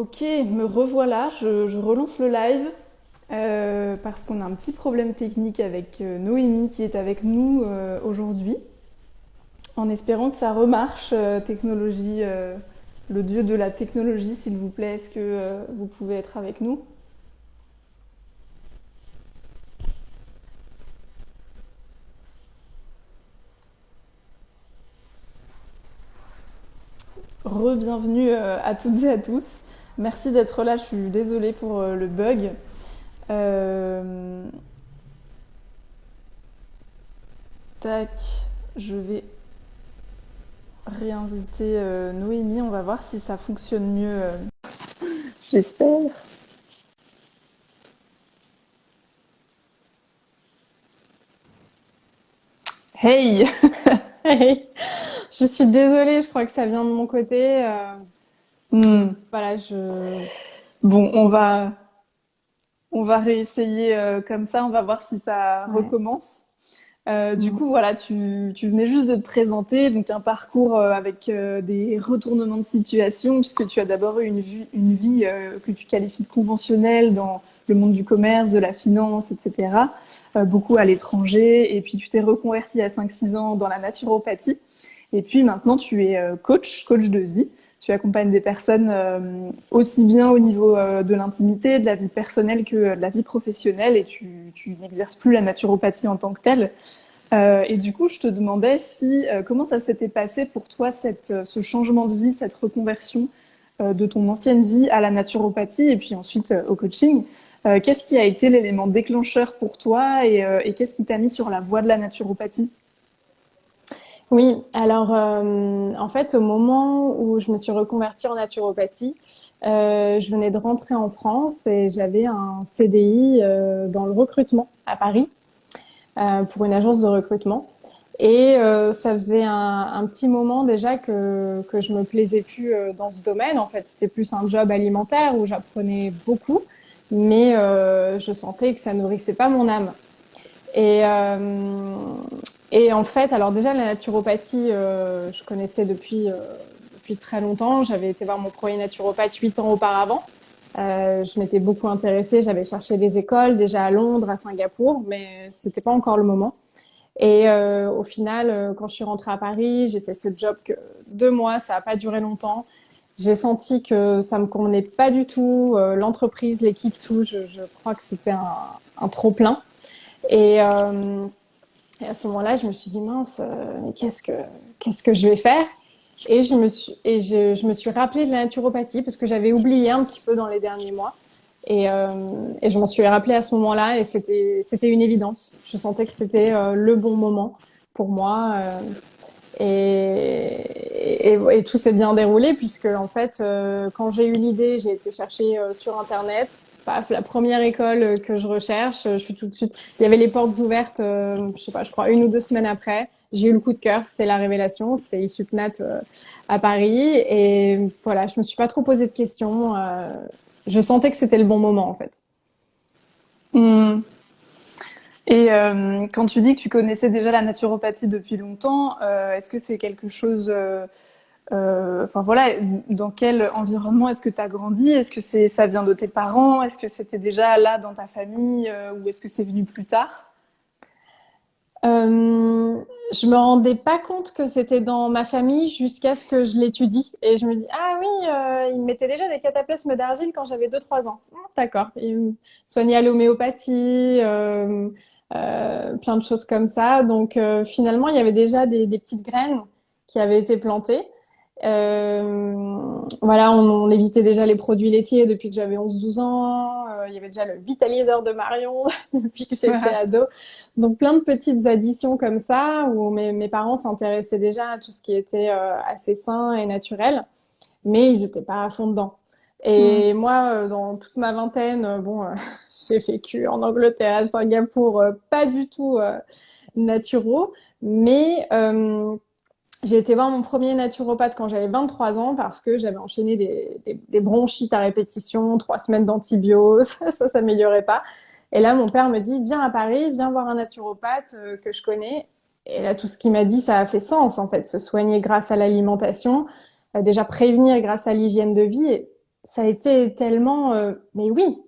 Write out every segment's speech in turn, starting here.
Ok, me revoilà, je relance le live parce qu'on a un petit problème technique avec Noémie qui est avec nous aujourd'hui, en espérant que ça remarche, technologie, le dieu de la technologie, s'il vous plaît, est-ce que vous pouvez être avec nous? Re-bienvenue à toutes et à tous. Merci d'être là, je suis désolée pour le bug. Euh, Tac, je vais réinviter Noémie, on va voir si ça fonctionne mieux. J'espère. Hey! Hey, je suis désolée, je crois que ça vient de mon côté. Hmm. Voilà, je. Bon, on va réessayer comme ça, on va voir si ça Ouais. recommence. Du Mm. coup, voilà, tu venais juste de te présenter, donc un parcours avec des retournements de situation, puisque tu as d'abord eu une vie que tu qualifies de conventionnelle dans le monde du commerce, de la finance, etc. Beaucoup à l'étranger, et puis tu t'es reconverti à 5-6 ans dans la naturopathie. Et puis maintenant, tu es coach de vie. Tu accompagnes des personnes aussi bien au niveau de l'intimité, de la vie personnelle que de la vie professionnelle, et tu n'exerces plus la naturopathie en tant que telle. Et du coup, je te demandais si comment ça s'était passé pour toi ce changement de vie, cette reconversion de ton ancienne vie à la naturopathie et puis ensuite au coaching. Qu'est-ce qui a été l'élément déclencheur pour toi et qu'est-ce qui t'a mis sur la voie de la naturopathie? Oui, alors en fait, au moment où je me suis reconvertie en naturopathie, je venais de rentrer en France et j'avais un CDI dans le recrutement à Paris pour une agence de recrutement. Et ça faisait un petit moment déjà que je me plaisais plus dans ce domaine. En fait, c'était plus un job alimentaire où j'apprenais beaucoup, mais je sentais que ça nourrissait pas mon âme. Et, euh, et en fait, alors déjà la naturopathie, je connaissais depuis très longtemps. J'avais été voir mon premier naturopathe 8 ans auparavant. Je m'étais beaucoup intéressée. J'avais cherché des écoles déjà à Londres, à Singapour, mais c'était pas encore le moment. Et au final, quand je suis rentrée à Paris, j'ai fait ce job que 2 mois. Ça a pas duré longtemps. J'ai senti que ça me convenait pas du tout. L'entreprise, l'équipe, tout. Je crois que c'était un trop plein. Et, euh, et à ce moment-là, je me suis dit mince, mais qu'est-ce que je vais faire? Et je me suis rappelé de la naturopathie parce que j'avais oublié un petit peu dans les derniers mois. Et je m'en suis rappelé à ce moment-là et c'était une évidence. Je sentais que c'était le bon moment pour moi. Et tout s'est bien déroulé puisque en fait, quand j'ai eu l'idée, j'ai été chercher sur Internet. Paf, la première école que je recherche, je suis tout de suite. Il y avait les portes ouvertes, je sais pas, je crois 1 ou 2 semaines après. J'ai eu le coup de cœur, c'était la révélation, c'était Issupnat à Paris. Et voilà, je me suis pas trop posé de questions. Je sentais que c'était le bon moment en fait. Hmm. Et quand tu dis que tu connaissais déjà la naturopathie depuis longtemps, est-ce que c'est quelque chose, enfin voilà, dans quel environnement est-ce que tu as grandi? Est-ce que ça vient de tes parents? Est-ce que c'était déjà là dans ta famille ou est-ce que c'est venu plus tard? Je me rendais pas compte que c'était dans ma famille jusqu'à ce que je l'étudie. Et je me dis, ah oui, ils mettaient déjà des cataplasmes d'argile quand j'avais 2 3 ans. D'accord. Ils me soignaient à l'homéopathie, plein de choses comme ça. Donc finalement, il y avait déjà des petites graines qui avaient été plantées. Voilà, on évitait déjà les produits laitiers depuis que j'avais 11 12 ans. Il y avait déjà le vitaliseur de Marion depuis que j'étais ado. Donc plein de petites additions comme ça où mes parents s'intéressaient déjà à tout ce qui était assez sain et naturel, mais ils n'étaient pas à fond dedans. Hmm. Et moi, dans toute ma vingtaine, bon, j'ai vécu en Angleterre, à Singapour, pas du tout naturaux, mais j'ai été voir mon premier naturopathe quand j'avais 23 ans parce que j'avais enchaîné des bronchites à répétition, 3 semaines d'antibio, ça s'améliorait pas. Et là, mon père me dit, viens à Paris, viens voir un naturopathe que je connais. Et là, tout ce qu'il m'a dit, ça a fait sens, en fait. Se soigner grâce à l'alimentation, déjà prévenir grâce à l'hygiène de vie. ça a été tellement, mais oui,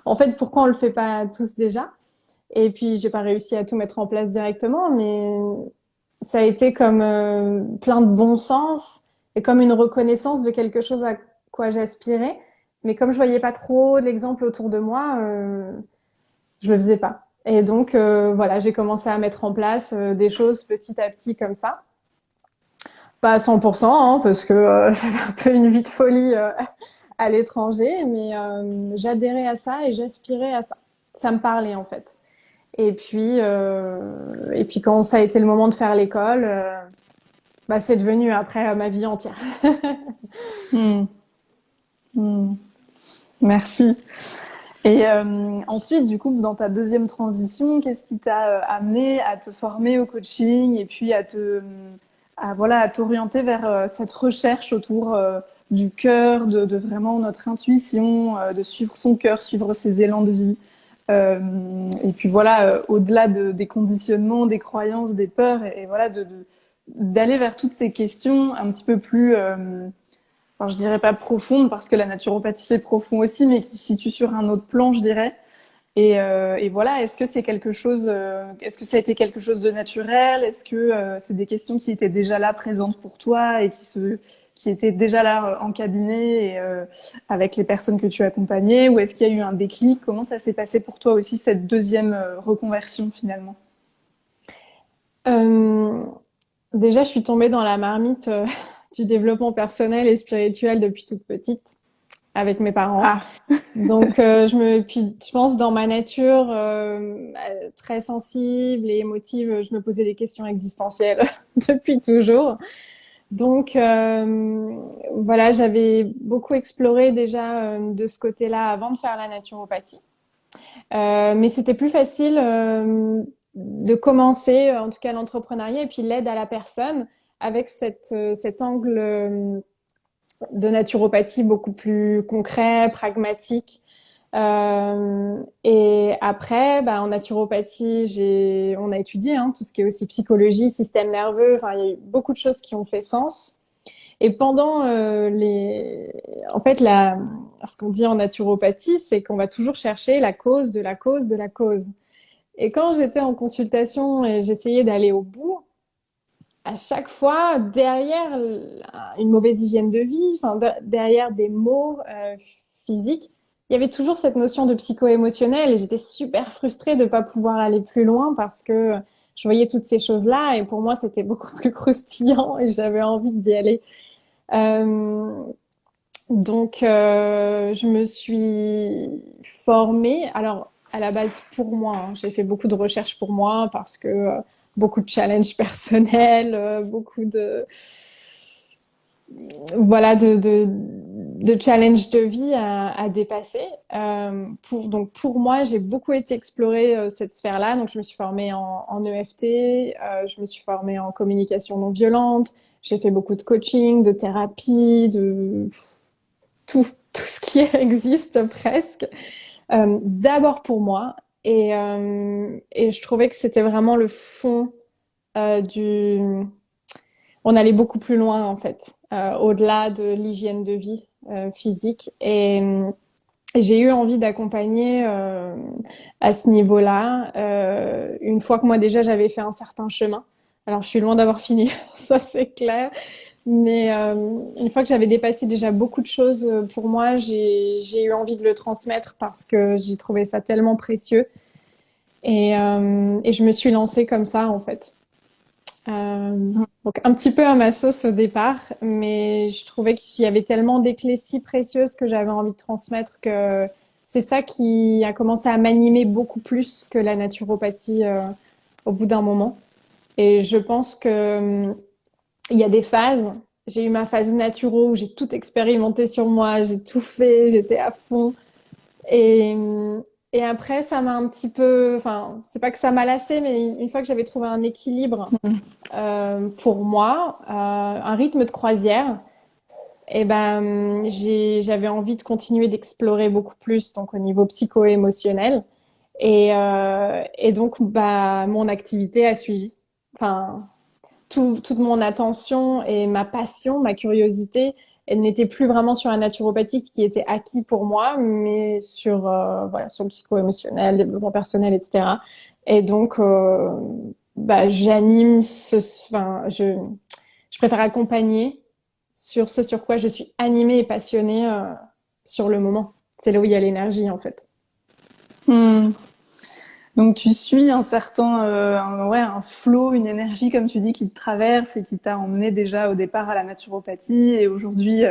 en fait, pourquoi on le fait pas tous déjà? Et puis, j'ai pas réussi à tout mettre en place directement, mais ça a été comme plein de bon sens et comme une reconnaissance de quelque chose à quoi j'aspirais. Mais comme je voyais pas trop d'exemples autour de moi, je le faisais pas. Et donc, voilà, j'ai commencé à mettre en place des choses petit à petit comme ça. Pas à 100%, hein, parce que j'avais un peu une vie de folie à l'étranger, mais j'adhérais à ça et j'aspirais à ça. Ça me parlait en fait. Et puis quand ça a été le moment de faire l'école, bah c'est devenu après ma vie entière. Hmm. Hmm. Merci. Et ensuite, du coup, dans ta deuxième transition, qu'est-ce qui t'a amené à te former au coaching et puis voilà, à t'orienter vers cette recherche autour du cœur, de vraiment notre intuition, de suivre son cœur, suivre ses élans de vie. Euh, et puis voilà, au-delà des conditionnements, des croyances, des peurs, et voilà, d'aller vers toutes ces questions un petit peu plus enfin, je dirais pas profonde parce que la naturopathie c'est profond aussi, mais qui se situe sur un autre plan, je dirais. Et voilà, est-ce que c'est quelque chose, est-ce que ça a été quelque chose de naturel? Est-ce que c'est des questions qui étaient déjà là présentes pour toi et qui étaient déjà là en cabinet et avec les personnes que tu accompagnais? Ou est-ce qu'il y a eu un déclic? Comment ça s'est passé pour toi aussi cette deuxième reconversion finalement? Euh, Déjà, je suis tombée dans la marmite du développement personnel et spirituel depuis toute petite avec mes parents. Ah, Donc, puis je pense dans ma nature très sensible et émotive, je me posais des questions existentielles depuis toujours. Donc, voilà, j'avais beaucoup exploré déjà de ce côté-là avant de faire la naturopathie. Mais c'était plus facile de commencer, en tout cas l'entrepreneuriat et puis l'aide à la personne avec cet angle de naturopathie beaucoup plus concret, pragmatique. Et après, bah, en naturopathie, on a étudié tout ce qui est aussi psychologie, système nerveux. Enfin, il y a eu beaucoup de choses qui ont fait sens. Et pendant en fait, ce qu'on dit en naturopathie, c'est qu'on va toujours chercher la cause de la cause de la cause. Et quand j'étais en consultation et j'essayais d'aller au bout, à chaque fois, derrière une mauvaise hygiène de vie, enfin, derrière des maux physiques, il y avait toujours cette notion de psycho-émotionnel et j'étais super frustrée de ne pas pouvoir aller plus loin parce que je voyais toutes ces choses-là et pour moi, c'était beaucoup plus croustillant et j'avais envie d'y aller. Euh, donc, je me suis formée. Alors, à la base, pour moi, j'ai fait beaucoup de recherches pour moi parce que beaucoup de challenges personnels, beaucoup de voilà de challenges de vie à dépasser. Donc pour moi, j'ai beaucoup été explorer cette sphère-là. Donc je me suis formée en EFT, je me suis formée en communication non violente. J'ai fait beaucoup de coaching, de thérapie, de tout ce qui existe presque. D'abord pour moi. Et je trouvais que c'était vraiment le fond du... On allait beaucoup plus loin en fait, au-delà de l'hygiène de vie physique. Et j'ai eu envie d'accompagner à ce niveau-là, une fois que moi déjà j'avais fait un certain chemin. Alors je suis loin d'avoir fini, ça c'est clair. Mais une fois que j'avais dépassé déjà beaucoup de choses pour moi, j'ai eu envie de le transmettre parce que j'ai trouvé ça tellement précieux. Et je me suis lancée comme ça, en fait. Donc un petit peu à ma sauce au départ, mais je trouvais qu'il y avait tellement des clés si précieuses que j'avais envie de transmettre que c'est ça qui a commencé à m'animer beaucoup plus que la naturopathie au bout d'un moment. Et je pense que il y a des phases. J'ai eu ma phase naturo où j'ai tout expérimenté sur moi, j'ai tout fait, j'étais à fond. Et, et après, ça m'a un petit peu, enfin, c'est pas que ça m'a lassé, mais une fois que j'avais trouvé un équilibre pour moi, un rythme de croisière, et ben, j'avais envie de continuer d'explorer beaucoup plus, donc au niveau psycho-émotionnel. Et donc, bah, mon activité a suivi. Enfin, toute mon attention et ma passion, ma curiosité elle n'était plus vraiment sur la naturopathie qui était acquis pour moi, mais sur voilà, sur le psycho-émotionnel, développement personnel, etc. Et donc, bah, enfin, je préfère accompagner sur ce sur quoi je suis animée et passionnée sur le moment. C'est là où il y a l'énergie, en fait. Hmm. Donc tu suis un certain, ouais, un flow, une énergie comme tu dis qui te traverse et qui t'a emmené déjà au départ à la naturopathie et aujourd'hui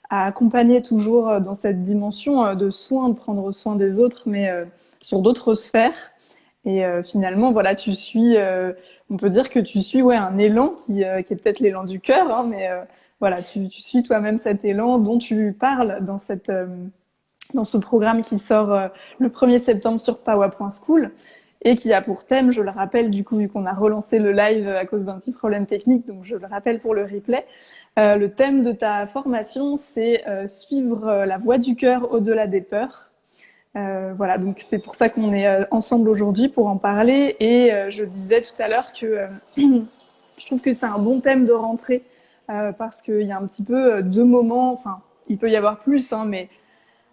à accompagner toujours dans cette dimension de soin, de prendre soin des autres, mais sur d'autres sphères. Et finalement, voilà, tu suis, on peut dire que tu suis ouais un élan qui est peut-être l'élan du cœur, hein, mais voilà, tu suis toi-même cet élan dont tu parles dans cette dans ce programme qui sort le 1er septembre sur pawa.school et qui a pour thème, je le rappelle du coup, vu qu'on a relancé le live à cause d'un petit problème technique, donc je le rappelle pour le replay, le thème de ta formation, c'est suivre la voie du cœur au-delà des peurs. Voilà, donc c'est pour ça qu'on est ensemble aujourd'hui pour en parler. Et je disais tout à l'heure que je trouve que c'est un bon thème de rentrée parce qu'il y a un petit peu deux moments, enfin, il peut y avoir plus, hein, mais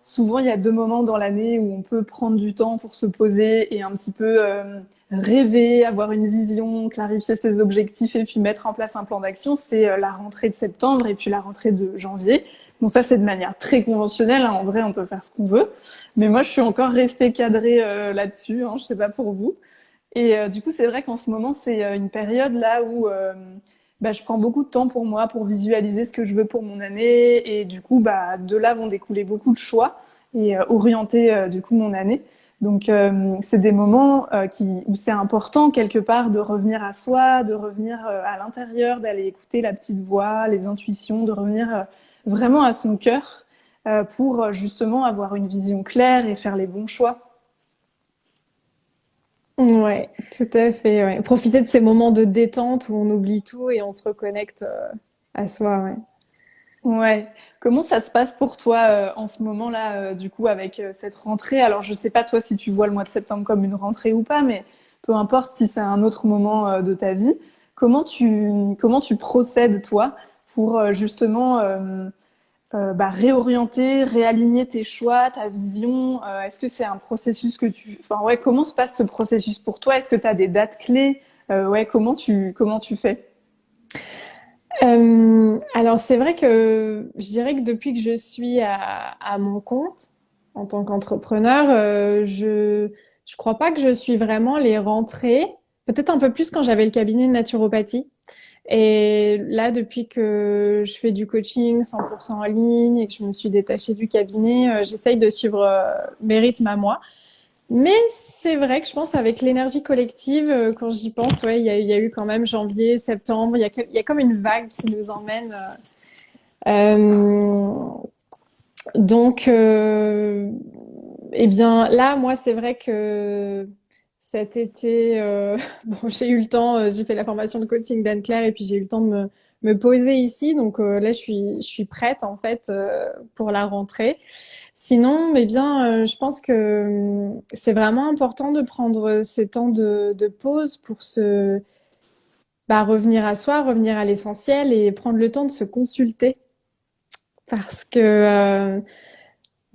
souvent, il y a deux moments dans l'année où on peut prendre du temps pour se poser et un petit peu rêver, avoir une vision, clarifier ses objectifs et puis mettre en place un plan d'action. C'est la rentrée de septembre et puis la rentrée de janvier. Bon, ça, c'est de manière très conventionnelle, hein. En vrai, on peut faire ce qu'on veut. Mais moi, je suis encore restée cadrée là-dessus, hein. Je sais pas pour vous. Et du coup, c'est vrai qu'en ce moment, c'est une période là où bah, je prends beaucoup de temps pour moi, pour visualiser ce que je veux pour mon année. Et du coup, bah, de là vont découler beaucoup de choix et orienter du coup mon année. Donc, c'est des moments où c'est important quelque part de revenir à soi, de revenir à l'intérieur, d'aller écouter la petite voix, les intuitions, de revenir vraiment à son cœur pour justement avoir une vision claire et faire les bons choix. Ouais, tout à fait. Ouais. Profiter de ces moments de détente où on oublie tout et on se reconnecte à soi. Ouais. Ouais. Comment ça se passe pour toi en ce moment-là, du coup, avec cette rentrée? Alors, je sais pas toi si tu vois le mois de septembre comme une rentrée ou pas, mais peu importe si c'est un autre moment de ta vie, comment tu procèdes toi pour justement bah, réorienter, réaligner tes choix, ta vision? Est-ce que c'est un processus enfin ouais, comment se passe ce processus pour toi? Est-ce que tu as des dates clés? Ouais, comment tu fais? Alors c'est vrai que je dirais que depuis que je suis à mon compte en tant qu'entrepreneur, je crois pas que je suis vraiment les rentrées. Peut-être un peu plus quand j'avais le cabinet de naturopathie. Et là, depuis que je fais du coaching 100% en ligne et que je me suis détachée du cabinet, j'essaye de suivre mes rythmes à moi. Mais c'est vrai que je pense avec l'énergie collective, quand j'y pense, ouais, il y a eu quand même janvier, septembre, il y a comme une vague qui nous emmène. Euh, donc, eh bien, là, moi, c'est vrai que cet été, bon, j'ai eu le temps, j'ai fait la formation de coaching d'Anne-Claire et puis j'ai eu le temps de me poser ici. Donc là, je suis prête en fait pour la rentrée. Sinon, eh bien, je pense que c'est vraiment important de prendre ces temps de pause pour se bah, revenir à soi, revenir à l'essentiel et prendre le temps de se consulter parce que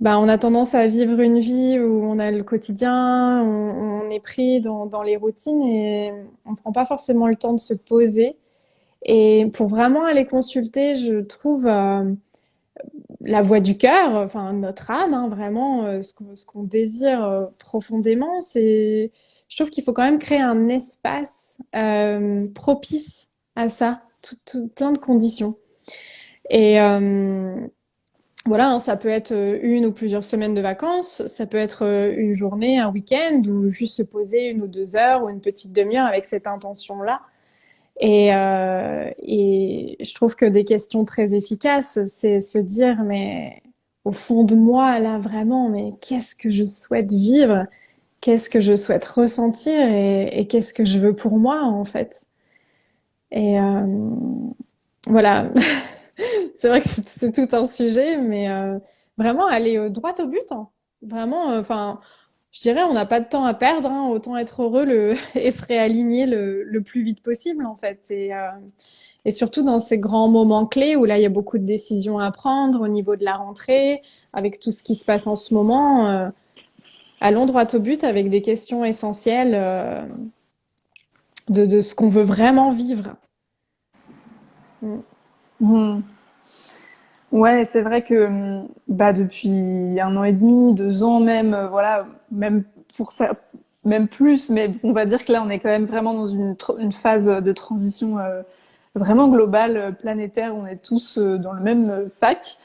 bah, on a tendance à vivre une vie où on a le quotidien, on est pris dans les routines et on prend pas forcément le temps de se poser. Et pour vraiment aller consulter, je trouve la voix du cœur, enfin notre âme, hein, vraiment ce qu'on désire profondément, c'est, je trouve qu'il faut quand même créer un espace propice à ça, plein de conditions. Et voilà, hein, ça peut être une ou plusieurs semaines de vacances, ça peut être une journée, un week-end, ou juste se poser une ou deux heures ou une petite demi-heure avec cette intention-là. Et je trouve que des questions très efficaces, c'est se dire, mais au fond de moi, là, vraiment, mais qu'est-ce que je souhaite vivre? Qu'est-ce que je souhaite ressentir? Et qu'est-ce que je veux pour moi, en fait? Et voilà, c'est vrai que c'est tout un sujet, mais vraiment aller droit au but, hein. Vraiment, enfin, je dirais, on n'a pas de temps à perdre, hein, autant être heureux et se réaligner le plus vite possible, en fait. Et surtout dans ces grands moments clés où là, il y a beaucoup de décisions à prendre au niveau de la rentrée, avec tout ce qui se passe en ce moment. Allons droit au but avec des questions essentielles de ce qu'on veut vraiment vivre. Mm. Mhm. Ouais, c'est vrai que bah, depuis 1 an et demi, 2 ans même, voilà, même pour ça, même plus, mais on va dire que là, on est quand même vraiment dans une phase de transition vraiment globale, planétaire. On est tous dans le même sac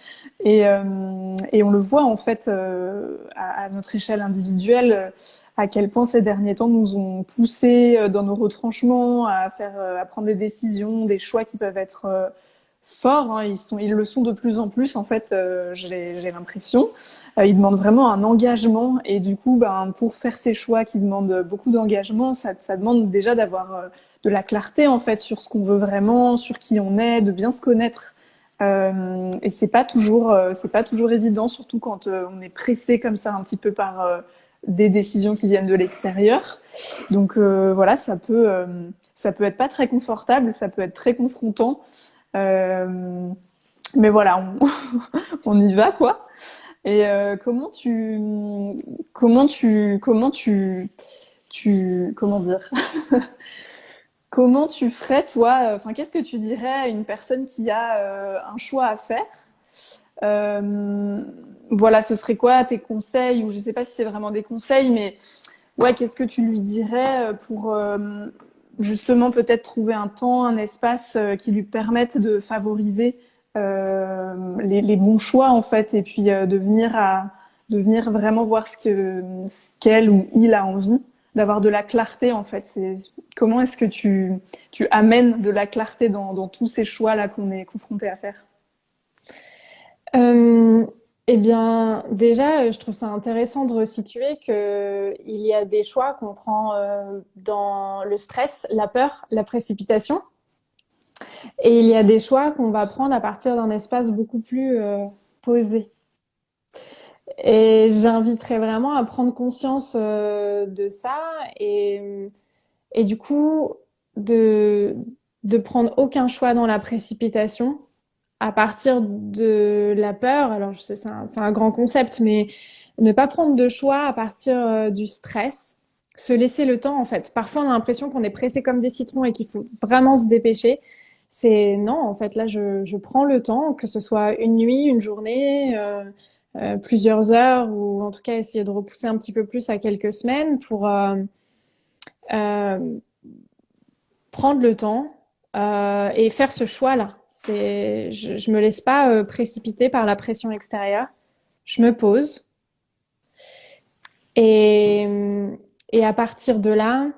et on le voit en fait à notre échelle individuelle. À quel point ces derniers temps nous ont poussés dans nos retranchements, à prendre des décisions, des choix qui peuvent être forts, hein. Ils le sont de plus en plus en fait. J'ai l'impression. Ils demandent vraiment un engagement et du coup, ben, pour faire ces choix qui demandent beaucoup d'engagement, ça demande déjà d'avoir de la clarté en fait sur ce qu'on veut vraiment, sur qui on est, de bien se connaître. Et c'est pas toujours évident, surtout quand on est pressé comme ça un petit peu par des décisions qui viennent de l'extérieur. Donc voilà, ça peut être pas très confortable, ça peut être très confrontant. Euh, mais voilà, on y va quoi. Et comment dire, comment tu ferais toi, enfin qu'est-ce que tu dirais à une personne qui a un choix à faire? Euh, voilà, ce serait quoi tes conseils, ou je sais pas si c'est vraiment des conseils, mais ouais, qu'est-ce que tu lui dirais pour justement peut-être trouver un temps, un espace qui lui permette de favoriser les bons choix en fait, et puis de venir vraiment voir ce qu'elle ou il a envie, d'avoir de la clarté en fait. Comment est-ce que tu amènes de la clarté dans tous ces choix là qu'on est confronté à faire? Euh, eh bien, déjà, je trouve ça intéressant de resituer que il y a des choix qu'on prend dans le stress, la peur, la précipitation, et il y a des choix qu'on va prendre à partir d'un espace beaucoup plus posé. Et j'inviterais vraiment à prendre conscience de ça et du coup de de prendre aucun choix dans la précipitation à partir de la peur. Alors, je sais, c'est un grand concept, mais ne pas prendre de choix à partir du stress, se laisser le temps, en fait. Parfois, on a l'impression qu'on est pressé comme des citrons et qu'il faut vraiment se dépêcher. C'est non, en fait, là, je prends le temps, que ce soit une nuit, une journée, plusieurs heures, ou en tout cas essayer de repousser un petit peu plus à quelques semaines pour euh, prendre le temps et faire ce choix-là. Je me laisse pas précipiter par la pression extérieure. Je me pose et, et à partir de là,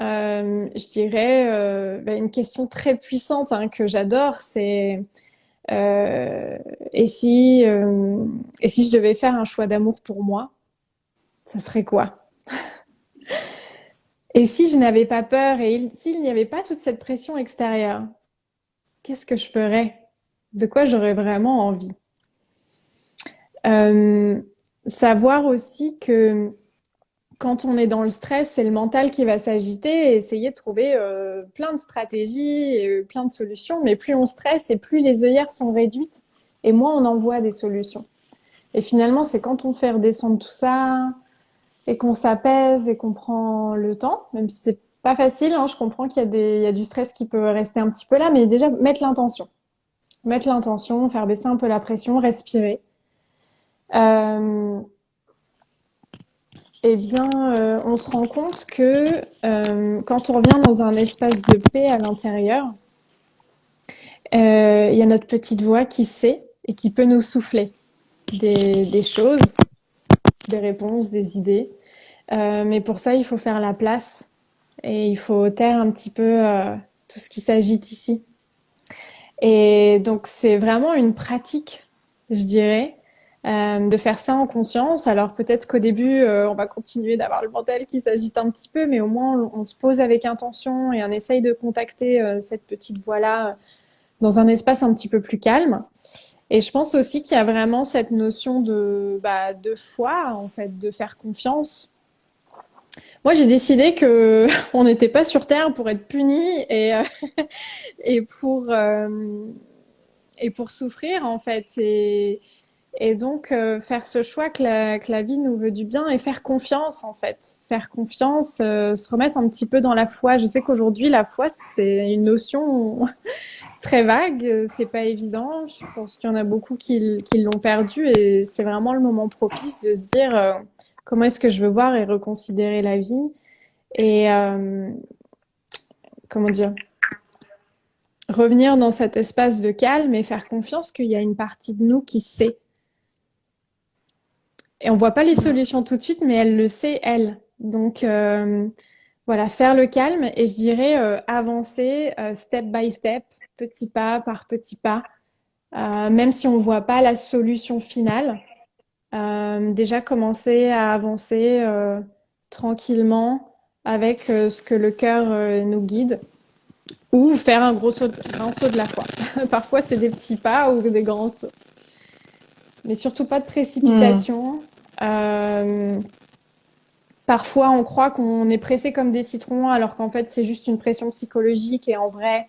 je dirais une question très puissante hein, que j'adore, c'est euh, et si euh, et si je devais faire un choix d'amour pour moi, ça serait quoi? Et si je n'avais pas peur s'il n'y avait pas toute cette pression extérieure, qu'est-ce que je ferais? De quoi j'aurais vraiment envie? Euh, Savoir aussi que quand on est dans le stress, c'est le mental qui va s'agiter et essayer de trouver plein de stratégies, et, plein de solutions. Mais plus on stresse et plus les œillères sont réduites et moins on envoie des solutions. Et finalement, c'est quand on fait redescendre tout ça et qu'on s'apaise et qu'on prend le temps, même si c'est pas facile, hein, je comprends il y a du stress qui peut rester un petit peu là, mais déjà mettre l'intention. Mettre l'intention, faire baisser un peu la pression, respirer. Euh, Eh bien, on se rend compte que quand on revient dans un espace de paix à l'intérieur, il y a notre petite voix qui sait et qui peut nous souffler des choses, des réponses, des idées. Mais pour ça, il faut faire la place et il faut taire un petit peu tout ce qui s'agite ici. Et donc, c'est vraiment une pratique, je dirais, de faire ça en conscience. Alors peut-être qu'au début, on va continuer d'avoir le mental qui s'agite un petit peu, mais au moins on se pose avec intention et on essaye de contacter cette petite voix-là dans un espace un petit peu plus calme. Et je pense aussi qu'il y a vraiment cette notion de foi, en fait, de faire confiance. Moi, j'ai décidé que on n'était pas sur Terre pour être puni et et pour souffrir, en fait. Et donc, faire ce choix que la vie nous veut du bien et faire confiance, en fait. Faire confiance, se remettre un petit peu dans la foi. Je sais qu'aujourd'hui, la foi, c'est une notion très vague, c'est pas évident. Je pense qu'il y en a beaucoup qui l'ont perdu et c'est vraiment le moment propice de se dire comment est-ce que je veux voir et reconsidérer la vie et comment dire, revenir dans cet espace de calme et faire confiance qu'il y a une partie de nous qui sait. Et on voit pas les solutions tout de suite, mais elle le sait, elle. Donc voilà, faire le calme et je dirais avancer step by step, petit pas par petit pas. Même si on voit pas la solution finale, déjà commencer à avancer tranquillement avec ce que le cœur nous guide, ou faire un saut de la foi. Parfois, c'est des petits pas ou des grands sauts, mais surtout pas de Hmm. précipitation. Euh, Parfois, on croit qu'on est pressé comme des citrons, alors qu'en fait, c'est juste une pression psychologique et en vrai,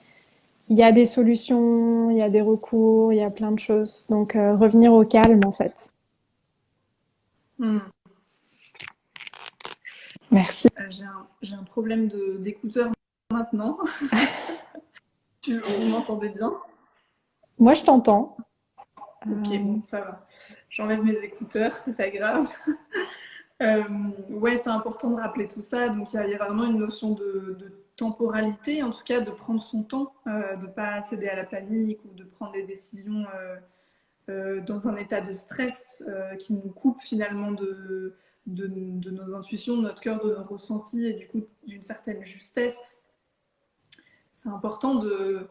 il y a des solutions, il y a des recours, il y a plein de choses. Donc, revenir au calme, en fait. Hmm. Merci. J'ai un problème d'écouteur maintenant. Vous m'entendez bien? Moi, je t'entends. Ok, Euh, bon, ça va. J'enlève mes écouteurs, c'est pas grave. Euh, ouais, c'est important de rappeler tout ça. Donc, il y a vraiment une notion de temporalité, en tout cas, de prendre son temps, de ne pas céder à la panique ou de prendre des décisions dans un état de stress qui nous coupe finalement de nos intuitions, de notre cœur, de nos ressentis et du coup d'une certaine justesse. C'est important de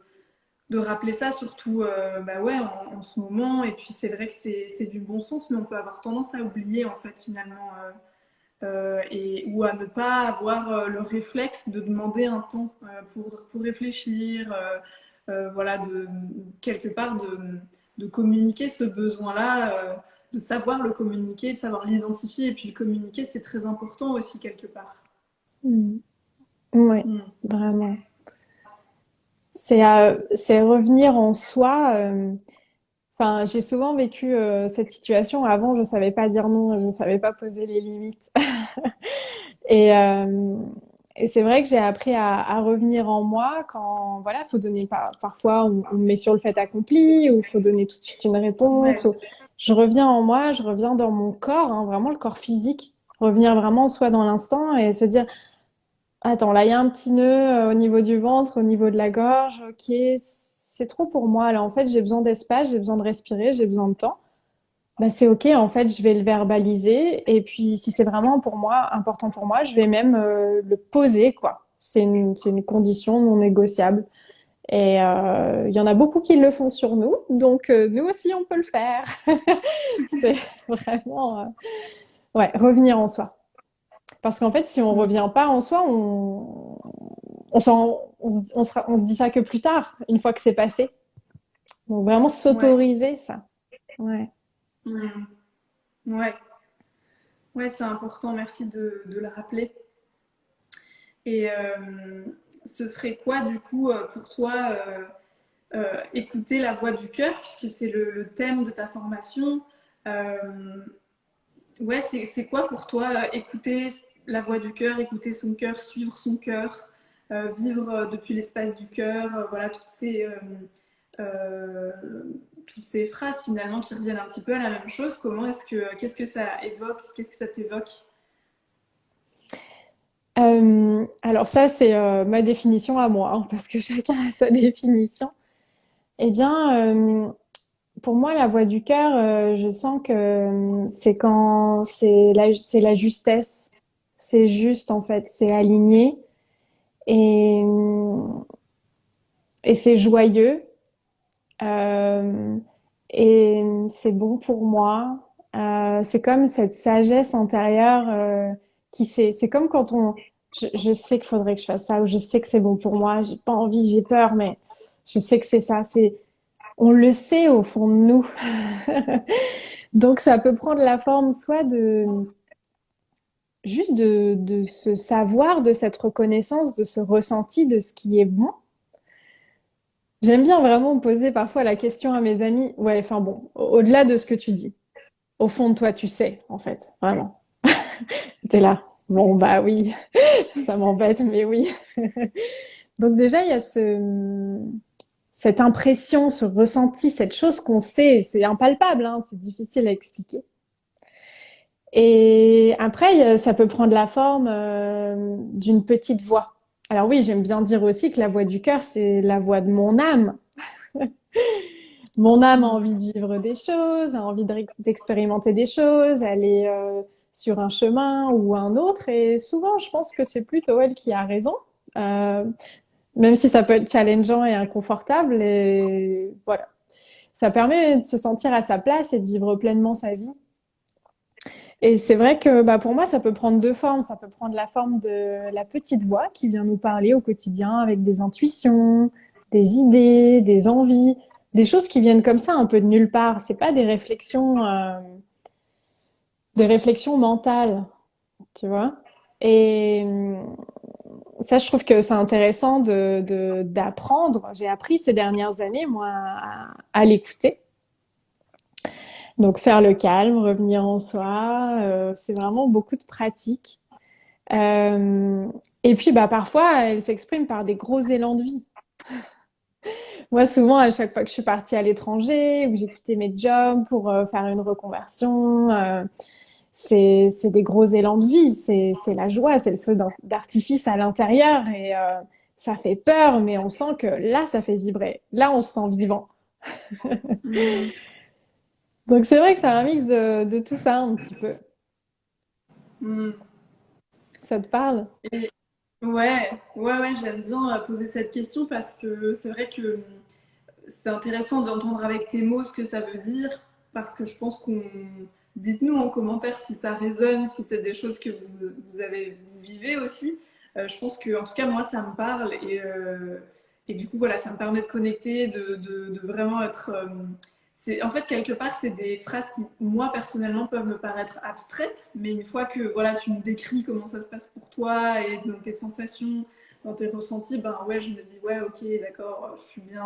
rappeler ça, surtout bah ouais, en ce moment. Et puis c'est vrai que c'est du bon sens, mais on peut avoir tendance à oublier en fait finalement. Ou à ne pas avoir le réflexe de demander un temps pour réfléchir, voilà, quelque part de communiquer ce besoin-là, de savoir le communiquer, de savoir l'identifier, et puis le communiquer, c'est très important aussi quelque part. mm. Ouais, Mm. vraiment. C'est revenir en soi. Enfin, j'ai souvent vécu cette situation. Avant, je savais pas dire non, je savais pas poser les limites. Et, euh, et c'est vrai que j'ai appris à revenir en moi quand, voilà, faut donner parfois on me met sur le fait accompli ou faut donner tout de suite une réponse. Ouais. Ou, je reviens en moi, je reviens dans mon corps, hein, vraiment le corps physique. Revenir vraiment soit dans l'instant et se dire, attends, là, il y a un petit nœud au niveau du ventre, au niveau de la gorge. Ok, c'est trop pour moi. Là, en fait, j'ai besoin d'espace, j'ai besoin de respirer, j'ai besoin de temps. Bah, c'est ok, en fait, je vais le verbaliser. Et puis, si c'est vraiment pour moi, important pour moi, je vais même le poser, quoi. C'est une condition non négociable. Et il y en a beaucoup qui le font sur nous, donc nous aussi, on peut le faire. C'est vraiment, ouais, revenir en soi. Parce qu'en fait, si on Mm. revient pas en soi, on se dit ça que plus tard, une fois que c'est passé. Donc vraiment Ouais. s'autoriser ça. Ouais. Mm. Ouais. Ouais, c'est important, merci de le rappeler. Et ce serait quoi, du coup, pour toi, écouter la voix du cœur, puisque c'est le thème de ta formation. Euh, ouais, c'est quoi pour toi écouter la voix du cœur, écouter son cœur, suivre son cœur, vivre depuis l'espace du cœur, voilà, euh, toutes ces phrases finalement qui reviennent un petit peu à la même chose. Qu'est-ce que ça évoque, qu'est-ce que ça t'évoque? Alors ça, c'est ma définition à moi, hein, parce que chacun a sa définition. Eh bien, pour moi, la voix du cœur, je sens que c'est quand c'est la justesse, c'est juste en fait, c'est aligné et et c'est joyeux euh, et c'est bon pour moi. C'est comme cette sagesse intérieure qui c'est comme quand je sais qu'il faudrait que je fasse ça ou je sais que c'est bon pour moi. J'ai pas envie, j'ai peur, mais Je sais que c'est ça. On le sait au fond de nous. Donc ça peut prendre la forme soit de juste de ce savoir, de cette reconnaissance, de ce ressenti de ce qui est bon. J'aime bien vraiment poser parfois la question à mes amis. Ouais, enfin bon, au-delà de ce que tu dis, au fond de toi, tu sais, en fait, vraiment. T'es là. Bon, bah oui, ça m'embête, mais oui. Donc déjà, il y a cette impression, ce ressenti, cette chose qu'on sait, c'est impalpable, hein, c'est difficile à expliquer. Et après, ça peut prendre la forme d'une petite voix. Alors oui, j'aime bien dire aussi que la voix du cœur, c'est la voix de mon âme. Mon âme a Mm. envie de vivre des choses, a envie d'expérimenter des choses, elle est sur un chemin ou un autre. Et souvent, je pense que c'est plutôt elle qui a raison, euh, même si ça peut être challengeant et inconfortable. Et voilà, ça permet de se sentir à sa place et de vivre pleinement sa vie. Et c'est vrai que bah, pour moi, ça peut prendre deux formes. Ça peut prendre la forme de la petite voix qui vient nous parler au quotidien avec des intuitions, des idées, des envies, des choses qui viennent comme ça, un peu de nulle part. C'est pas des réflexions mentales, tu vois. Et ça, je trouve que c'est intéressant d'apprendre. J'ai appris ces dernières années, moi, à l'écouter. Donc faire le calme, revenir en soi, c'est vraiment beaucoup de pratique. Euh, et puis, bah, parfois, elle s'exprime par des gros élans de vie. Moi, souvent, à chaque fois que je suis partie à l'étranger ou que j'ai quitté mes jobs pour faire une reconversion, c'est des gros élans de vie. C'est la joie, c'est le feu d'artifice à l'intérieur et ça fait peur, mais on sent que là, ça fait vibrer. Là, on se sent vivant. Mm. Donc, c'est vrai que c'est un mix de tout ça un petit peu. Mm. Ça te parle? Et ouais, j'aime bien poser cette question parce que c'est vrai que c'est intéressant d'entendre avec tes mots ce que ça veut dire, parce que je pense qu'on... Dites-nous en commentaire si ça résonne, si c'est des choses que vous vivez aussi. Je pense que, en tout cas, moi, ça me parle et du coup, voilà, ça me permet de connecter, de vraiment être. En fait, quelque part, c'est des phrases qui, moi, personnellement, peuvent me paraître abstraites, mais une fois que voilà, tu me décris comment ça se passe pour toi et dans tes sensations, dans tes ressentis, ben ouais, je me dis, ouais, ok, d'accord, je suis bien,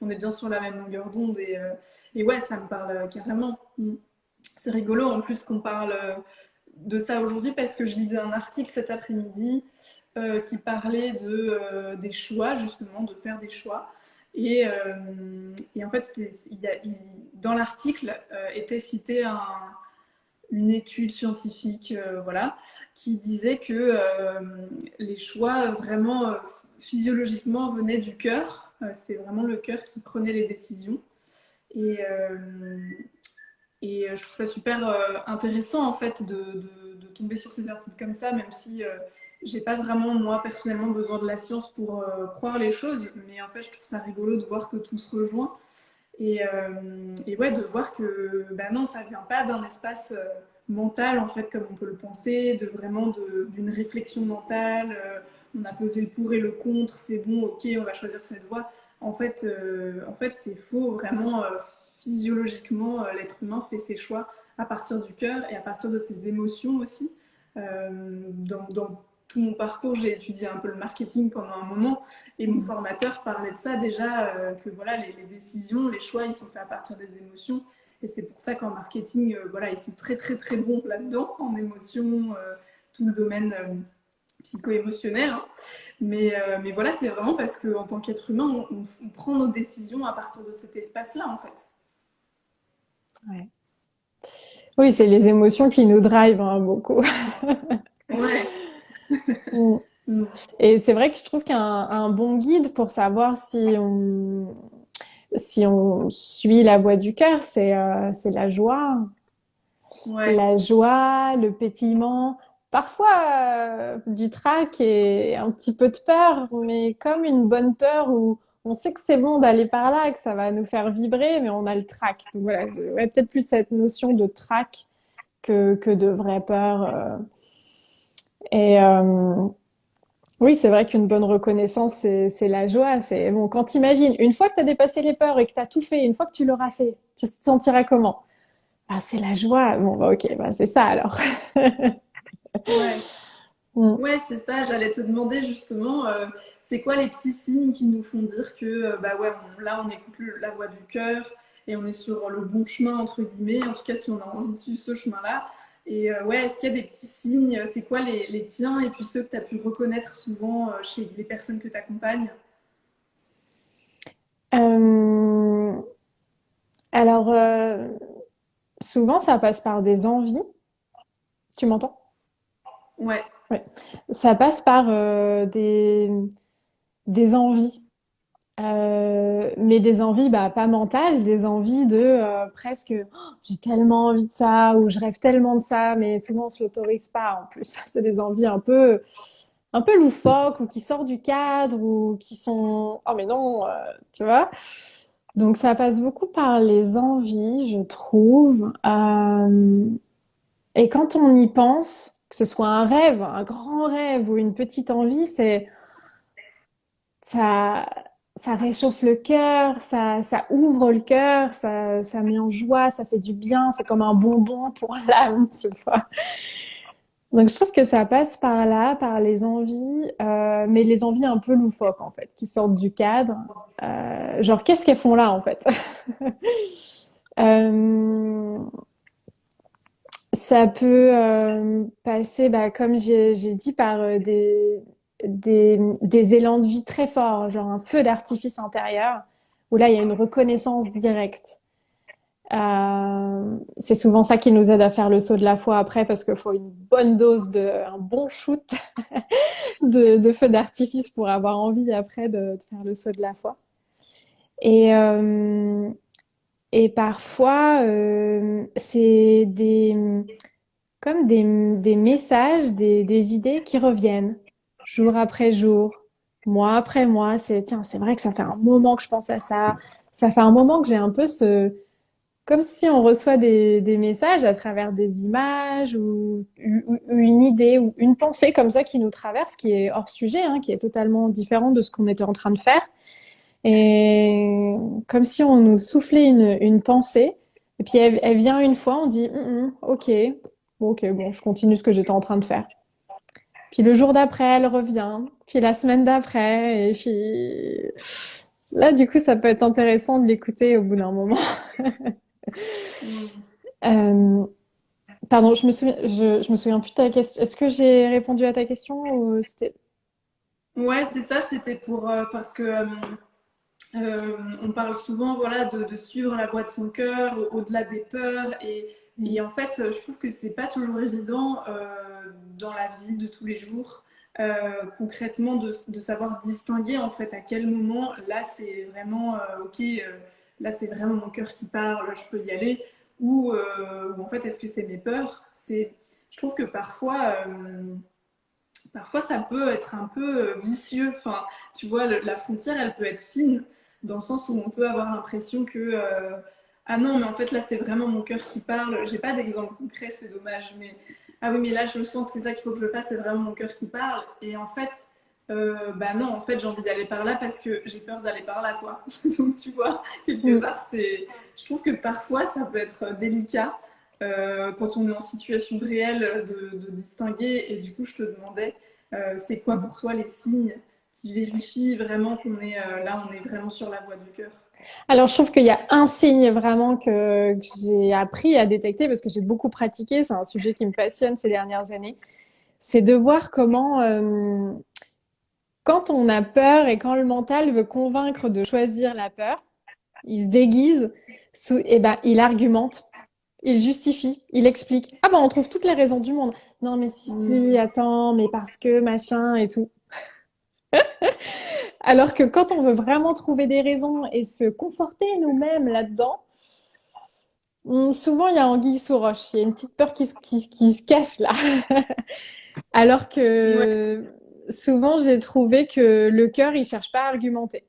on est bien sur la même longueur d'onde et ouais, ça me parle carrément. Mm. C'est rigolo en plus qu'on parle de ça aujourd'hui parce que je lisais un article cet après-midi qui parlait des choix, justement, de faire des choix. Et en fait, dans l'article était cité une étude scientifique voilà, qui disait que les choix vraiment physiologiquement venaient du cœur. C'était vraiment le cœur qui prenait les décisions. Et, je trouve ça super intéressant en fait de tomber sur ces articles comme ça, même si j'ai pas vraiment moi personnellement besoin de la science pour croire les choses, mais en fait je trouve ça rigolo de voir que tout se rejoint et ouais de voir que bah non ça vient pas d'un espace mental en fait comme on peut le penser, de vraiment d'une réflexion mentale. On a posé le pour et le contre, c'est bon, ok, on va choisir cette voie. En fait, c'est faux. Vraiment, physiologiquement, l'être humain fait ses choix à partir du cœur et à partir de ses émotions aussi. Dans tout mon parcours, j'ai étudié un peu le marketing pendant un moment et mon formateur parlait de ça déjà, que voilà, les décisions, les choix, ils sont faits à partir des émotions. Et c'est pour ça qu'en marketing, voilà, ils sont très très très bons là-dedans, en émotions, tout le domaine psycho-émotionnel. Hein. Mais voilà, c'est vraiment parce qu'en tant qu'être humain, on prend nos décisions à partir de cet espace-là, en fait. Ouais. Oui, c'est les émotions qui nous drivent hein, beaucoup. Ouais. Mm. Mm. Et c'est vrai que je trouve qu'un bon guide pour savoir si on suit la voie du cœur, c'est la joie. Ouais. La joie, le pétillement, parfois du trac et un petit peu de peur, mais comme une bonne peur où on sait que c'est bon d'aller par là, que ça va nous faire vibrer, mais on a le trac. Donc voilà, ouais, peut-être plus cette notion de trac que de vraie peur. Et Oui, c'est vrai qu'une bonne reconnaissance, c'est la joie. C'est bon, quand t'imagines, une fois que tu as dépassé les peurs et que tu as tout fait, une fois que tu l'auras fait, tu te sentiras comment? Ah, c'est la joie. Bon, bah, ok, bah, c'est ça alors. Ouais. Mm. Ouais, c'est ça. J'allais te demander justement, c'est quoi les petits signes qui nous font dire que, bah ouais, là, on écoute la voix du cœur et on est sur le bon chemin, entre guillemets, en tout cas si on a envie de suivre ce chemin-là. Et ouais, est-ce qu'il y a des petits signes? C'est quoi les tiens et puis ceux que tu as pu reconnaître souvent chez les personnes que tu accompagnes? Euh, alors, souvent, ça passe par des envies. Tu m'entends? Ouais. Oui. Ça passe par des envies. Mais des envies bah, pas mentales, des envies de presque oh, j'ai tellement envie de ça ou je rêve tellement de ça, mais souvent on se l'autorise pas en plus. C'est des envies un peu loufoques ou qui sortent du cadre ou qui sont oh mais non, tu vois. Donc ça passe beaucoup par les envies, je trouve. Et quand on y pense, que ce soit un rêve, un grand rêve ou une petite envie, c'est ça, ça réchauffe le cœur, ça ouvre le cœur, ça met en joie, ça fait du bien, c'est comme un bonbon pour l'âme, tu vois. Donc je trouve que ça passe par là, par les envies, mais les envies un peu loufoques en fait, qui sortent du cadre. Genre qu'est-ce qu'elles font là en fait? Euh, Ça peut passer, bah, comme j'ai dit, par des élans de vie très forts, genre un feu d'artifice intérieur, où là, il y a une reconnaissance directe. C'est souvent ça qui nous aide à faire le saut de la foi après, parce qu'il faut une bonne dose un bon shoot de feu d'artifice pour avoir envie après de faire le saut de la foi. Et, euh, et parfois, c'est comme des messages, des idées qui reviennent jour après jour, mois après mois. C'est, tiens, c'est vrai que ça fait un moment que je pense à ça. Ça fait un moment que j'ai un peu comme si on reçoit des messages à travers des images ou une idée ou une pensée comme ça qui nous traverse, qui est hors sujet, hein, qui est totalement différent de ce qu'on était en train de faire. Et comme si on nous soufflait une pensée, et puis elle vient une fois, on dit ok, ok, bon, je continue ce que j'étais en train de faire. Puis le jour d'après, elle revient, puis la semaine d'après, et puis là, du coup, ça peut être intéressant de l'écouter au bout d'un moment. Mm. Euh, Pardon, je me souviens plus de ta question. Est-ce que j'ai répondu à ta question ou c'était... Ouais, c'est ça, c'était pour parce que on parle souvent voilà, de suivre la voie de son cœur au-delà des peurs et en fait je trouve que c'est pas toujours évident dans la vie de tous les jours concrètement de savoir distinguer en fait à quel moment là c'est vraiment ok là c'est vraiment mon cœur qui parle je peux y aller ou en fait est-ce que c'est mes peurs c'est je trouve que parfois ça peut être un peu vicieux. Enfin, tu vois, la frontière, elle peut être fine, dans le sens où on peut avoir l'impression que ah non, mais en fait là, c'est vraiment mon cœur qui parle. J'ai pas d'exemple concret, c'est dommage, mais ah oui, mais là, je sens que c'est ça qu'il faut que je fasse, c'est vraiment mon cœur qui parle. Et en fait, bah non, en fait, j'ai envie d'aller par là parce que j'ai peur d'aller par là, quoi. Donc tu vois, quelque Mm. part, je trouve que parfois, ça peut être délicat. Quand on est en situation réelle de distinguer et du coup je te demandais c'est quoi pour toi les signes qui vérifient vraiment qu'on est là, on est vraiment sur la voie du cœur. Alors, je trouve qu'il y a un signe vraiment que j'ai appris à détecter parce que j'ai beaucoup pratiqué. C'est un sujet qui me passionne ces dernières années. C'est de voir comment, quand on a peur et quand le mental veut convaincre de choisir la peur, il se déguise, et ben, il argumente, il justifie, il explique. Ah ben, on trouve toutes les raisons du monde. Non, mais si, Mmh. attends, mais parce que machin et tout. Alors que quand on veut vraiment trouver des raisons et se conforter nous-mêmes là-dedans, souvent il y a anguille sous roche. Il y a une petite peur qui se cache là. Alors Ouais, que souvent j'ai trouvé que le cœur il cherche pas à argumenter.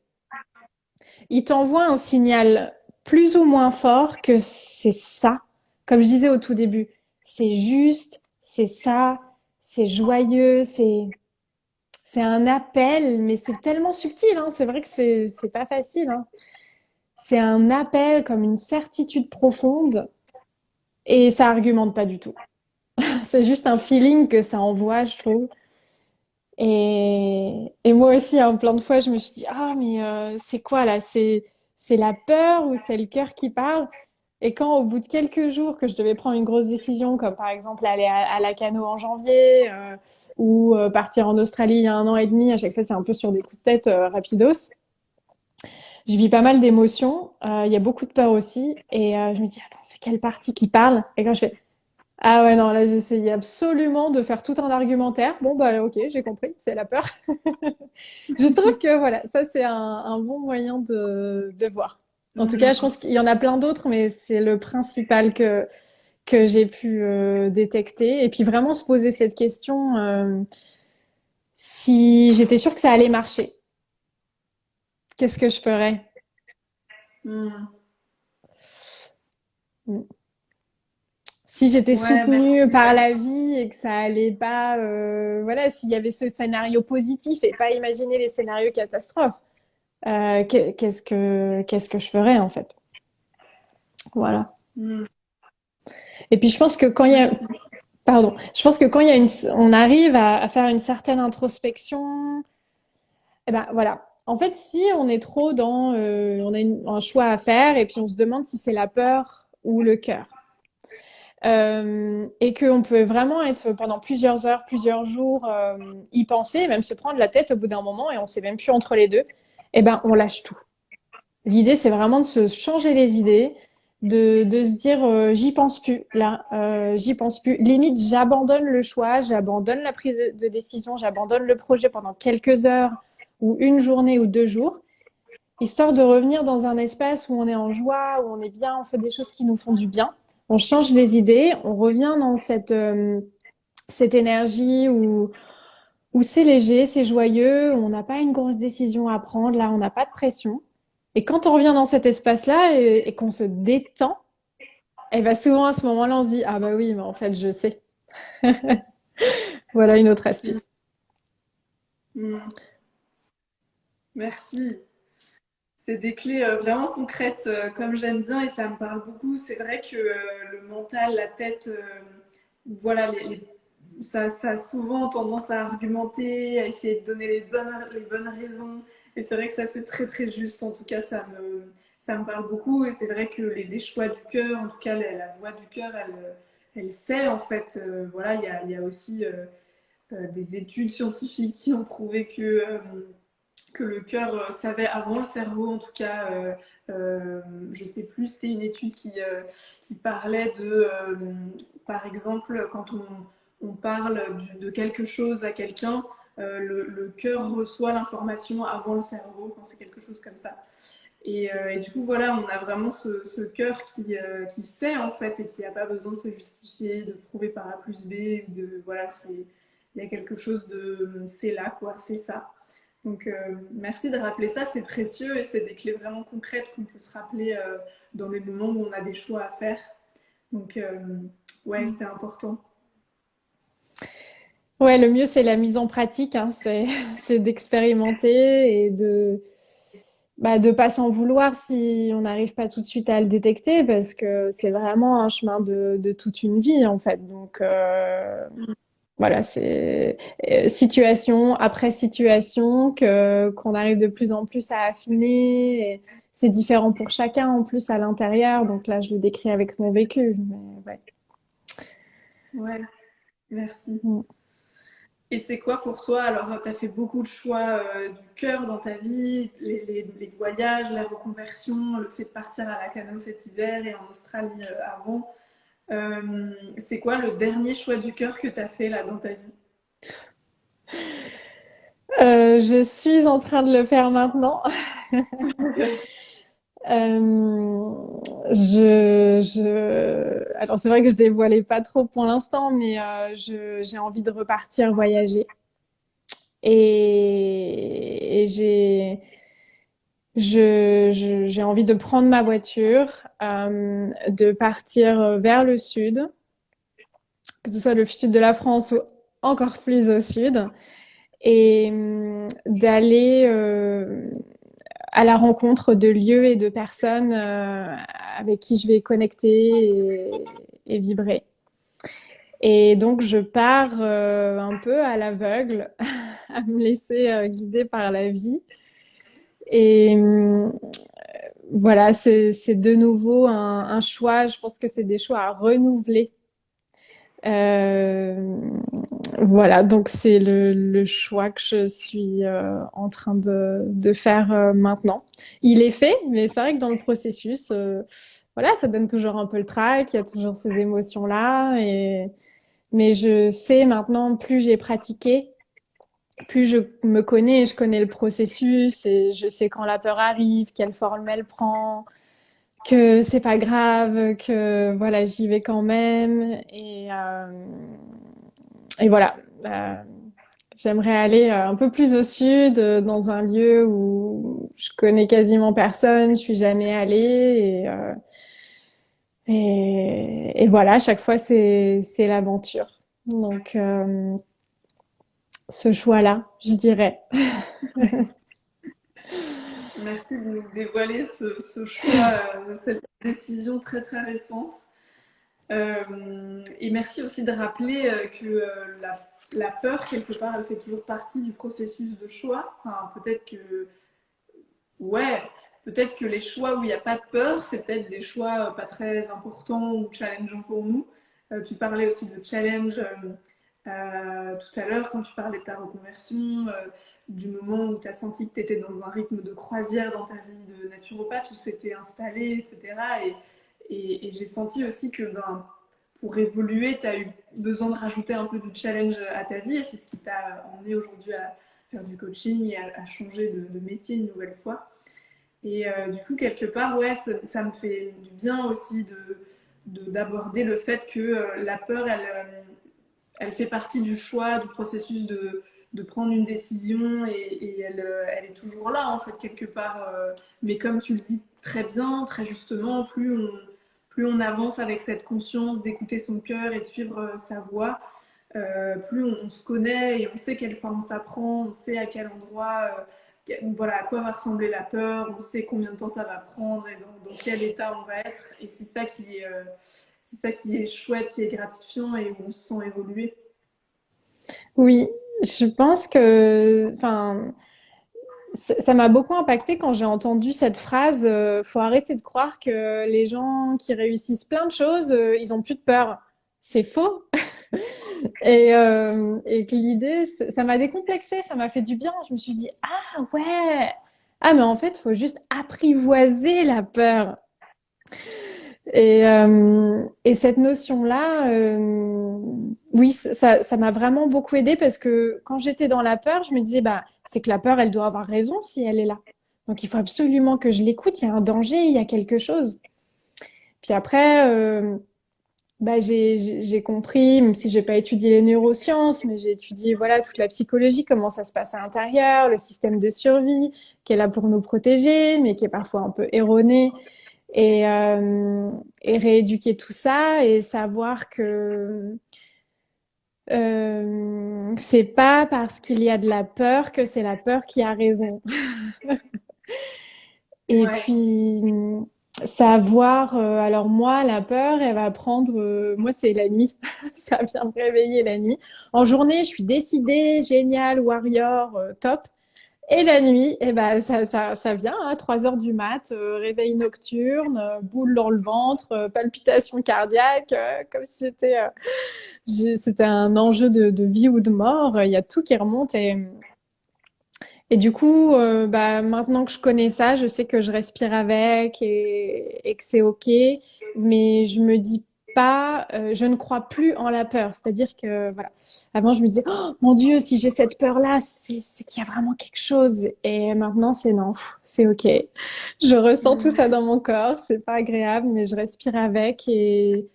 Il t'envoie un signal plus ou moins fort que c'est ça. Comme je disais au tout début, c'est juste, c'est ça, c'est joyeux, c'est c'est un appel, mais c'est tellement subtil, hein. C'est vrai que c'est pas facile, hein. C'est un appel comme une certitude profonde et ça argumente pas du tout. C'est juste un feeling que ça envoie, je trouve. Et moi aussi, hein, plein de fois, je me suis dit, ah, mais c'est quoi là? C'est la peur ou c'est le cœur qui parle? Et quand, au bout de quelques jours, que je devais prendre une grosse décision, comme par exemple aller à Lacano en janvier ou partir en Australie il y a 1 an et demi, à chaque fois, c'est un peu sur des coups de tête rapidos. Je vis pas mal d'émotions. Il y a beaucoup de peur aussi. Et je me dis, attends, c'est quelle partie qui parle? Et quand je fais, ah ouais, non, là, j'essayais absolument de faire tout un argumentaire. Bon, bah, ok, j'ai compris, c'est la peur. Je trouve que voilà, ça, c'est un bon moyen de voir. En tout cas, je Mm. pense qu'il y en a plein d'autres, mais c'est le principal que j'ai pu détecter. Et puis vraiment se poser cette question, si j'étais sûre que ça allait marcher, qu'est-ce que je ferais? Mm. Si j'étais Ouais, merci. soutenue par la vie et que ça allait pas, voilà, s'il y avait ce scénario positif et pas imaginer les scénarios catastrophes, qu'est-ce que je ferais en fait? Voilà. Mm. Et puis je pense que quand il y a, Merci. pardon, je pense que quand il y a on arrive à faire une certaine introspection, eh ben voilà. En fait, si on est trop dans, on a un choix à faire et puis on se demande si c'est la peur ou le cœur. Et qu'on peut vraiment être pendant plusieurs heures, plusieurs jours, y penser, même se prendre la tête au bout d'un moment et on sait même plus entre les deux, eh ben on lâche tout. L'idée, c'est vraiment de se changer les idées, de se dire j'y pense plus, là, j'y pense plus. Limite, j'abandonne le choix, j'abandonne la prise de décision, j'abandonne le projet pendant quelques heures ou une journée ou 2 jours, histoire de revenir dans un espace où on est en joie, où on est bien, on fait des choses qui nous font du bien. On change les idées, on revient dans cette énergie où c'est léger, c'est joyeux, on n'a pas une grosse décision à prendre, là, on n'a pas de pression. Et quand on revient dans cet espace-là et qu'on se détend, et ben souvent à ce moment-là, on se dit, ah bah oui, mais en fait, je sais. Voilà une autre Mm. astuce. Mm. Merci. C'est des clés vraiment concrètes, comme j'aime bien, et ça me parle beaucoup. C'est vrai que le mental, la tête, voilà, ça a souvent tendance à argumenter, à essayer de donner les bonnes raisons. Et c'est vrai que ça, c'est très très juste. En tout cas, ça me parle beaucoup. Et c'est vrai que les choix du cœur, en tout cas la voix du cœur, elle sait en fait. Voilà, il y a aussi des études scientifiques qui ont prouvé que le cœur savait avant le cerveau, en tout cas, je sais plus, c'était une étude qui parlait de, par exemple, quand on parle de quelque chose à quelqu'un, le cœur reçoit l'information avant le cerveau, enfin, c'est quelque chose comme ça. Et du coup, voilà, on a vraiment ce cœur qui sait en fait et qui n'a pas besoin de se justifier, de prouver par A plus B, de voilà, il y a quelque chose de c'est là quoi, c'est ça. Donc, merci de rappeler ça, c'est précieux et c'est des clés vraiment concrètes qu'on peut se rappeler dans les moments où on a des choix à faire. Donc, ouais, c'est important. Ouais, le mieux, c'est la mise en pratique, hein, c'est d'expérimenter et de pas s'en vouloir si on n'arrive pas tout de suite à le détecter parce que c'est vraiment un chemin de toute une vie, en fait. Donc, voilà, c'est situation après situation qu'on arrive de plus en plus à affiner. Et c'est différent pour chacun en plus à l'intérieur. Donc là, je le décris avec mon vécu. Mais ouais. Ouais, merci. Mm. Et c'est quoi pour toi? Alors, tu as fait beaucoup de choix du cœur dans ta vie, les voyages, la reconversion, le fait de partir à la Cano cet hiver et en Australie avant. C'est quoi le dernier choix du cœur que tu as fait là dans ta vie? Je suis en train de le faire maintenant. Alors c'est vrai que je dévoilais pas trop pour l'instant, mais j'ai envie de repartir voyager et j'ai envie de prendre ma voiture, de partir vers le sud, que ce soit le sud de la France ou encore plus au sud, et d'aller à la rencontre de lieux et de personnes avec qui je vais connecter et vibrer. Et donc, je pars un peu à l'aveugle, à me laisser guider par la vie. Et voilà, c'est de nouveau un choix. Je pense que c'est des choix à renouveler. Euh, voilà, donc c'est le choix que je suis en train de faire maintenant. Il est fait, mais c'est vrai que dans le processus, voilà, ça donne toujours un peu le trac, il y a toujours ces émotions-là. Mais je sais maintenant, plus j'ai pratiqué, plus je me connais, je connais le processus et je sais quand la peur arrive, quelle forme elle prend, que c'est pas grave, que voilà, j'y vais quand même. Et voilà. Euh, J'aimerais aller un peu plus au sud, dans un lieu où je connais quasiment personne, je suis jamais allée. Et voilà, à chaque fois, c'est l'aventure. Donc, ce choix-là, je dirais. Merci de nous dévoiler ce choix, cette décision très très récente. Et merci aussi de rappeler que la peur, quelque part, elle fait toujours partie du processus de choix. Enfin, ouais, peut-être que les choix où il n'y a pas de peur, c'est peut-être des choix pas très importants ou challengeants pour nous. Tu parlais aussi de challenge tout à l'heure quand tu parlais de ta reconversion, du moment où tu as senti que tu étais dans un rythme de croisière dans ta vie de naturopathe, où c'était installé, etc. Et j'ai senti aussi que ben, pour évoluer, tu as eu besoin de rajouter un peu du challenge à ta vie et c'est ce qui t'a emmené aujourd'hui à faire du coaching et à changer de métier une nouvelle fois. Et du coup, quelque part, ouais, ça me fait du bien aussi d'aborder le fait que la peur, elle fait partie du choix, du processus de prendre une décision et elle est toujours là, en fait, quelque part. Mais comme tu le dis très bien, très justement, plus on avance avec cette conscience d'écouter son cœur et de suivre sa voie, plus on se connaît et on sait quelle forme ça prend, on sait à quel endroit, voilà, à quoi va ressembler la peur, on sait combien de temps ça va prendre et dans quel état on va être. Et c'est ça qui est chouette, qui est gratifiant et où on se sent évoluer. Oui, je pense que, enfin, ça m'a beaucoup impacté quand j'ai entendu cette phrase. Faut arrêter de croire que les gens qui réussissent plein de choses, ils ont plus de peur. C'est faux. Et que l'idée, ça m'a décomplexée, ça m'a fait du bien. Je me suis dit, ah ouais, ah mais en fait, faut juste apprivoiser la peur. Et cette notion-là, oui, ça m'a vraiment beaucoup aidée parce que quand j'étais dans la peur, je me disais, bah, c'est que la peur, elle doit avoir raison si elle est là. Donc il faut absolument que je l'écoute. Il y a un danger, il y a quelque chose. Puis après, bah, j'ai compris, même si j'ai pas étudié les neurosciences, mais j'ai étudié voilà toute la psychologie, comment ça se passe à l'intérieur, le système de survie qui est là pour nous protéger, mais qui est parfois un peu erroné et, euh, et rééduquer tout ça et savoir que c'est pas parce qu'il y a de la peur que c'est la peur qui a raison. Et Ouais, puis savoir, alors moi, la peur, elle va prendre, moi c'est la nuit, ça vient me réveiller la nuit. En journée, je suis décidée, génial, warrior, top. Et la nuit, eh ben, ça vient à 3 heures du mat, réveil nocturne, boule dans le ventre, palpitations cardiaques, comme si c'était un enjeu de vie ou de mort. Il y a tout qui remonte. Et du coup, bah, maintenant que je connais ça, je sais que je respire avec et que c'est OK. Mais je me dis pas, je ne crois plus en la peur. C'est-à-dire que, voilà, avant, je me disais, oh mon Dieu, si j'ai cette peur-là, c'est qu'il y a vraiment quelque chose. Et maintenant, c'est non, c'est OK. Je ressens tout ça dans mon corps. C'est pas agréable, mais je respire avec et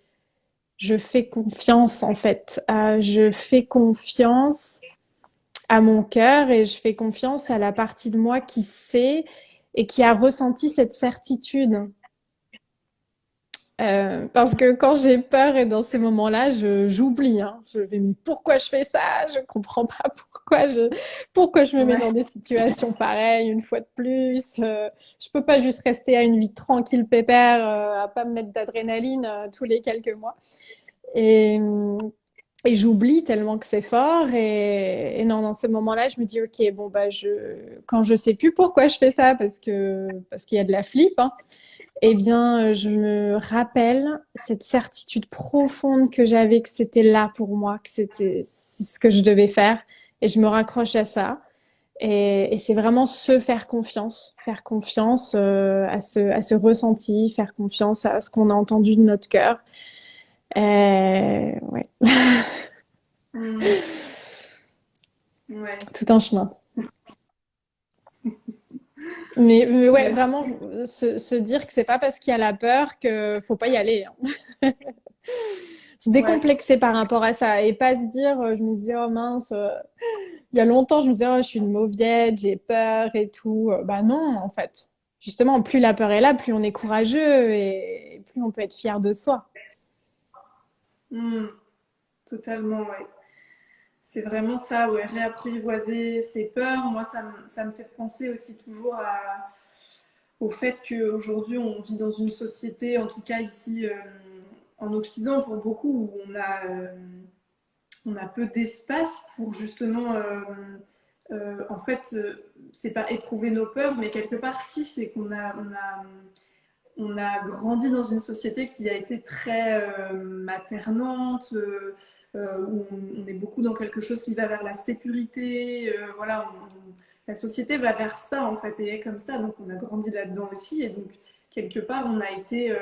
je fais confiance, en fait. Je fais confiance à mon cœur et je fais confiance à la partie de moi qui sait et qui a ressenti cette certitude. Parce que quand j'ai peur et dans ces moments-là, j'oublie, hein. Je vais, mais pourquoi je fais ça? Je comprends pas pourquoi je me mets dans Ouais. des situations pareilles une fois de plus. Je peux pas juste rester à une vie tranquille, pépère, à pas me mettre d'adrénaline tous les quelques mois. Et, et j'oublie tellement que c'est fort. Et non, dans ces moments-là, je me dis, ok, bon bah quand je sais plus pourquoi je fais ça, parce qu'il y a de la flip, hein, eh bien, je me rappelle cette certitude profonde que j'avais que c'était là pour moi, que c'est ce que je devais faire, et je me raccroche à ça. Et c'est vraiment faire confiance à ce ressenti, faire confiance à ce qu'on a entendu de notre cœur. Ouais, Mm. Ouais. tout un chemin. Mais ouais, Merci. vraiment se dire que c'est pas parce qu'il y a la peur que faut pas y aller, hein. Se Ouais. décomplexer par rapport à ça et pas se dire, je me disais, oh mince, il y a longtemps, je me disais, oh, je suis une mauviette, j'ai peur et tout. Bah non, en fait. Justement, plus la peur est là, plus on est courageux et plus on peut être fier de soi. Mm. Totalement, ouais. C'est vraiment ça, ouais. Réapprivoiser ses peurs. Moi, ça me fait penser aussi toujours au fait qu'aujourd'hui, on vit dans une société, en tout cas ici en Occident, pour beaucoup, où on a peu d'espace pour justement, en fait, c'est pas éprouver nos peurs, mais quelque part, si, c'est on a grandi dans une société qui a été très maternante, où on est beaucoup dans quelque chose qui va vers la sécurité. Voilà, la société va vers ça en fait et est comme ça, donc on a grandi là-dedans aussi et donc quelque part on a été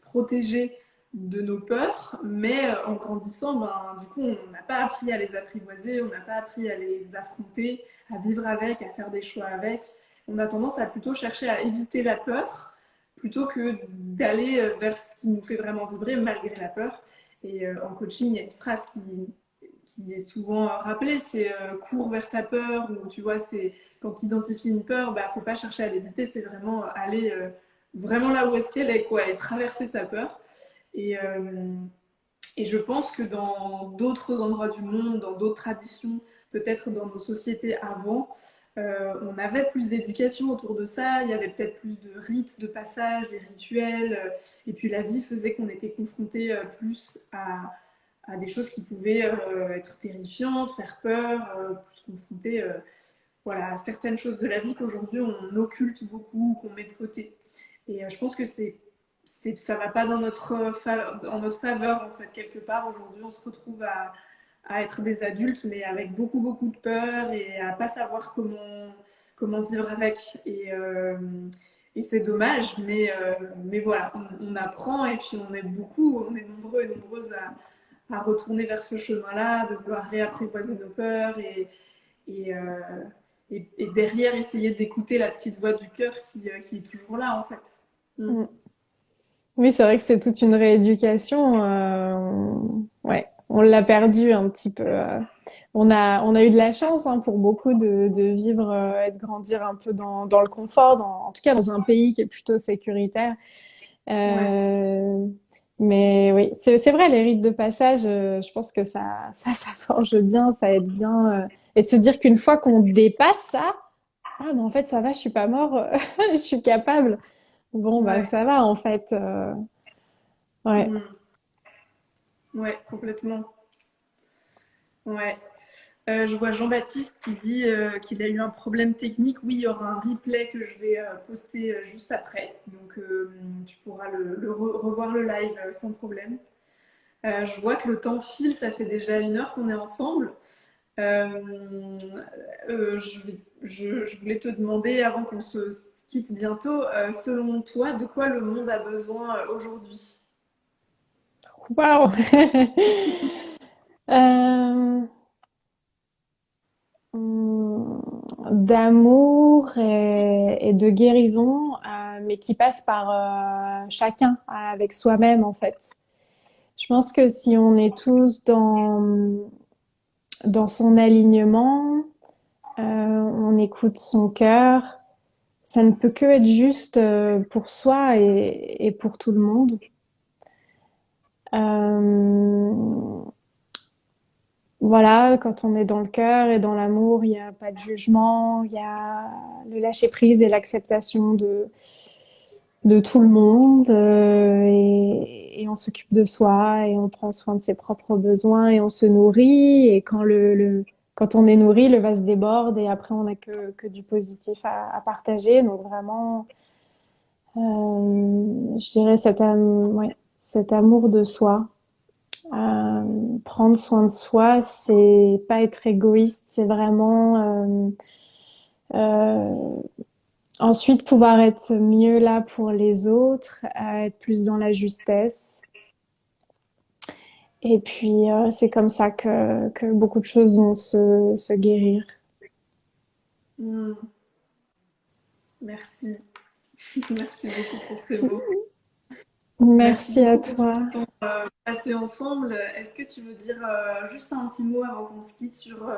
protégé de nos peurs, mais en grandissant, ben, du coup on n'a pas appris à les apprivoiser, on n'a pas appris à les affronter, à vivre avec, à faire des choix avec. On a tendance à plutôt chercher à éviter la peur plutôt que d'aller vers ce qui nous fait vraiment vibrer malgré la peur. Et en coaching, il y a une phrase qui est souvent rappelée, c'est cours vers ta peur, ou tu vois, c'est quand tu identifies une peur, bah faut pas chercher à l'éviter, c'est vraiment aller vraiment là où est-ce qu'elle est, quoi, et traverser sa peur. Et, et je pense que dans d'autres endroits du monde, dans d'autres traditions, peut-être dans nos sociétés avant, on avait plus d'éducation autour de ça, il y avait peut-être plus de rites de passage, des rituels, et puis la vie faisait qu'on était confronté plus à des choses qui pouvaient être terrifiantes, faire peur, se confronter voilà, à certaines choses de la vie qu'aujourd'hui on occulte beaucoup, qu'on met de côté. Et je pense que ça va pas dans en notre faveur en fait quelque part. Aujourd'hui, on se retrouve à être des adultes, mais avec beaucoup de peur et à pas savoir comment vivre avec. Et c'est dommage, mais voilà, on apprend et puis on est nombreux et nombreuses à retourner vers ce chemin-là, de vouloir réapprivoiser nos peurs et, euh, et derrière essayer d'écouter la petite voix du cœur qui est toujours là en fait. Mm. Mm. Oui, c'est vrai que c'est toute une rééducation. Ouais, on l'a perdu un petit peu. On a eu de la chance hein, pour beaucoup de vivre et de grandir un peu dans le confort, en tout cas dans un pays qui est plutôt sécuritaire. Ouais. Euh, mais oui, c'est vrai, les rites de passage, je pense que ça forge bien, ça aide bien. Et de se dire qu'une fois qu'on dépasse ça, ah, mais en fait, ça va, je suis pas mort, je suis capable. Bon, bah, Ouais. ça va, en fait. Ouais. Mm. Ouais, complètement. Ouais. Je vois Jean-Baptiste qui dit qu'il a eu un problème technique. Oui, il y aura un replay que je vais poster juste après. Donc, tu pourras revoir le live sans problème. Je vois que le temps file, ça fait déjà 1 heure qu'on est ensemble. Euh, je voulais te demander, avant qu'on se quitte bientôt, selon toi, de quoi le monde a besoin aujourd'hui? Waouh! Euh, d'amour et de guérison, mais qui passe par chacun, avec soi-même, en fait. Je pense que si on est tous dans son alignement, on écoute son cœur, ça ne peut que être juste pour soi et pour tout le monde. Euh, voilà, quand on est dans le cœur et dans l'amour, il n'y a pas de jugement, il y a le lâcher prise et l'acceptation de tout le monde, et on s'occupe de soi et on prend soin de ses propres besoins et on se nourrit. Et quand on est nourri, le vase déborde et après on n'a que du positif à partager. Donc vraiment, je dirais ouais, cet amour de soi. Prendre soin de soi, c'est pas être égoïste, c'est vraiment euh, ensuite pouvoir être mieux là pour les autres, être plus dans la justesse. Et puis c'est comme ça que beaucoup de choses vont se guérir. Hmm, merci. Merci beaucoup pour ces mots. Merci Merci à beaucoup pour ce toi. temps passé ensemble. Est-ce que tu veux dire juste un petit mot avant qu'on se quitte sur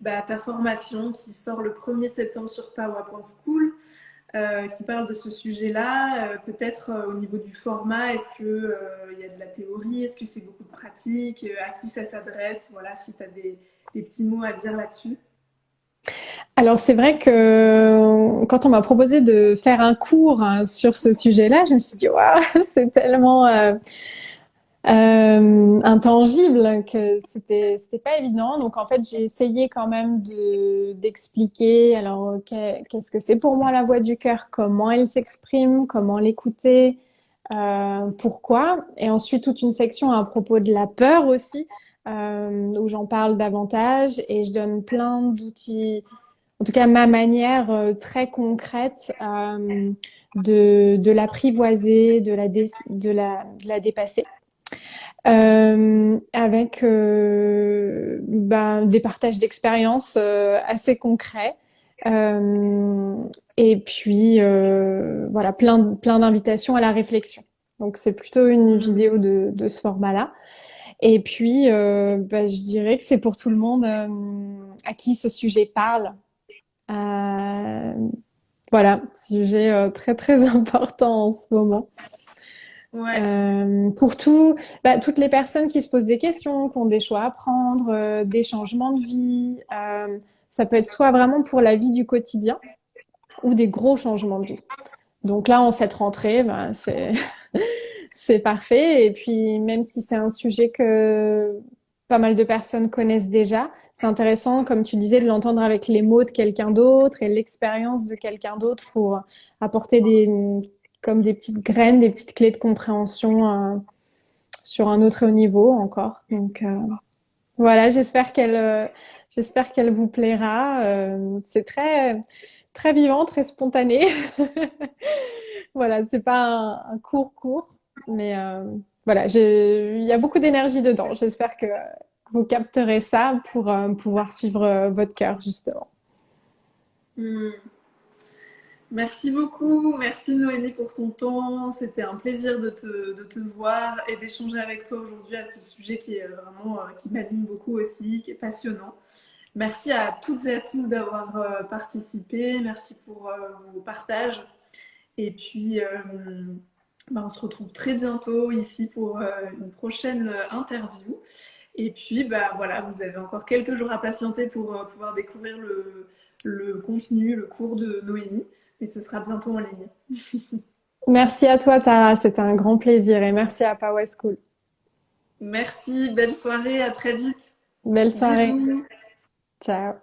ta formation qui sort le 1er septembre sur Pawa.school, qui parle de ce sujet-là, peut-être au niveau du format, est-ce que il y a de la théorie, est-ce que c'est beaucoup de pratique, à qui ça s'adresse, voilà, si tu as des petits mots à dire là-dessus. Alors c'est vrai que quand on m'a proposé de faire un cours, hein, sur ce sujet-là, je me suis dit waouh, c'est tellement intangible que c'était pas évident. Donc en fait j'ai essayé quand même de d'expliquer alors qu'est-ce que c'est pour moi la voix du cœur, comment elle s'exprime, comment l'écouter, pourquoi, et ensuite toute une section à propos de la peur aussi, où j'en parle davantage et je donne plein d'outils, en tout cas ma manière très concrète, de l'apprivoiser, de la dépasser, avec des partages d'expériences assez concrets. Euh, et puis voilà, plein d'invitations à la réflexion. Donc c'est plutôt une Mm. vidéo de ce format-là. Et puis je dirais que c'est pour tout le monde à qui ce sujet parle. Euh, voilà, sujet très très important en ce moment. Ouais. Pour toutes les personnes qui se posent des questions, qui ont des choix à prendre, des changements de vie, ça peut être soit vraiment pour la vie du quotidien ou des gros changements de vie. Donc là, en cette rentrée, c'est parfait. Et puis même si c'est un sujet que pas mal de personnes connaissent déjà, c'est intéressant, comme tu disais, de l'entendre avec les mots de quelqu'un d'autre et l'expérience de quelqu'un d'autre pour apporter comme des petites graines, des petites clés de compréhension sur un autre niveau encore. Donc voilà, j'espère qu'elle vous plaira. C'est très très vivant, très spontané. Voilà, c'est pas un cours, mais voilà, il y a beaucoup d'énergie dedans. J'espère que vous capterez ça pour pouvoir suivre votre cœur, justement. Mm. Merci beaucoup, merci Noémie pour ton temps. C'était un plaisir de te voir et d'échanger avec toi aujourd'hui à ce sujet qui est vraiment qui m'anime beaucoup aussi, qui est passionnant. Merci à toutes et à tous d'avoir participé. Merci pour vos partages. Et puis, on se retrouve très bientôt ici pour une prochaine interview. Et puis, voilà, vous avez encore quelques jours à patienter pour pouvoir découvrir le contenu, le cours de Noémie. Et ce sera bientôt en ligne. Merci à toi, Tara. C'était un grand plaisir et merci à Power School. Merci, belle soirée, à très vite. Belle soirée. Bisous. Ciao.